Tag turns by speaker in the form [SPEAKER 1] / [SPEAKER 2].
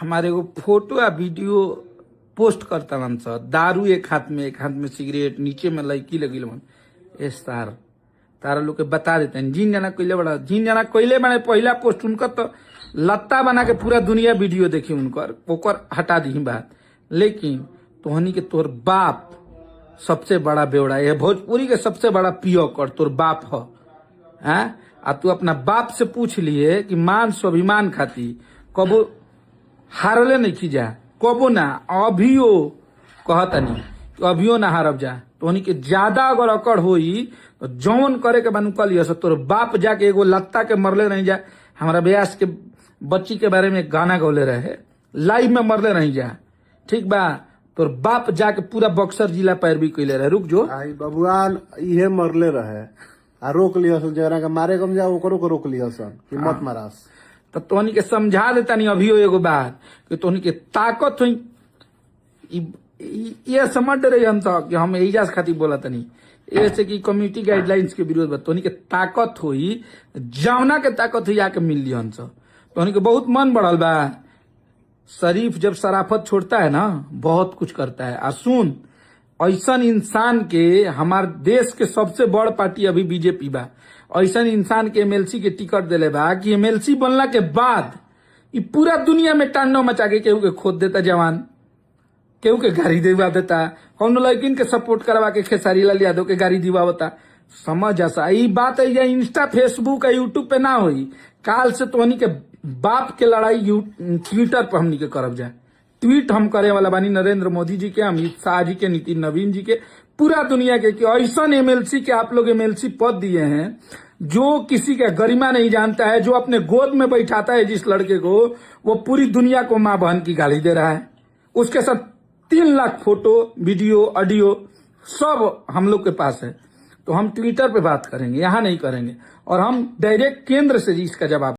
[SPEAKER 1] हमारे वो फोटो या वीडियो पोस्ट करता मन सा, दारू एक हाथ में सिगरेट, नीचे में लड़की लगी मन ए सार तारा लोग के बता देते हैं। जिन जना कोयले बने पहला पोस्ट उनका तो लत्ता बना के पूरा दुनिया वीडियो देखी उनकर ओकर हटा दी बात। लेकिन तोहनी के तोर बाप सबसे बड़ा बेवड़ा है, भोजपुरी के सबसे बड़ा पियो कर तोर बाप हो। आ तू अपना बाप से पूछ लिए कि मान स्वाभिमान खाती कबो हारले नहीं खी जा, कबो ना अभियो कहता नहीं अभियो ना हारब जा। तोहनी के ज्यादा अगर अकड़ होई तो जौन करे के बनू कल तोर बाप जाके एगो लत्ता के मरले नहीं जा। हमारा ब्यास के बच्ची के बारे में गाना गौले रहे, लाइव में मरले नहीं जा, ठीक बा। तोर बाप जाके पूरा बक्सर जिला पैरवी कैले रहे। रुक जो
[SPEAKER 2] आई बबुआन इहे मरले रहे आ रोक लिया सन, जरा के मारे कम जा ओकरो को रोक लिया सन कि मत मारास।
[SPEAKER 1] तो तोहनी के समझा देता नहीं अभियो एगो बात कि तोहनी के ताकत हुई ये समझ रही हम तो कि हम एजाज खातिर बोला तनी ऐसे कि कम्युनिटी गाइडलाइंस के विरोध में तोहनी के ताकत हुई, जौना के ताकत हुई आके मिल लिया हमसे। तोहनी के बहुत मन बढ़ल बा। शरीफ जब शराफत छोड़ता है ना बहुत कुछ करता है। और सुन, ऐसा इंसान के हमार देश के सबसे बड़ पार्टी अभी बीजेपी बा, ऐसा इंसान के एमएलसी के टिकट दिले बा कि एमएलसी बनला के बाद ये पूरा दुनिया में टांडव मचा के केहू के खोद देता जवान, केहू के गाड़ी दिवा देता, कौन लड़किन के सपोर्ट करवा के खेसारी लाल यादव के गाड़ी दिवावता। समझ आसा ये बात है, इंस्टा फेसबुक या यूट्यूब पे ना हुई। काल से तोहनी के बाप के लड़ाई ट्विटर पर हमनी के करब जा। ट्वीट हम करे वाला बानी नरेंद्र मोदी जी के, अमित शाह जी के, नितिन नवीन जी के, पूरा दुनिया के ऐसा एमएलसी के आप लोग एमएलसी पद दिए हैं जो किसी का गरिमा नहीं जानता है, जो अपने गोद में बैठाता है जिस लड़के को, वो पूरी दुनिया को मां बहन की गाली दे रहा है। उसके साथ 3 लाख फोटो, वीडियो, ऑडियो सब हम लोग के पास है। तो हम ट्विटर पे बात करेंगे, यहां नहीं करेंगे, और हम डायरेक्ट केंद्र से इसका जवाब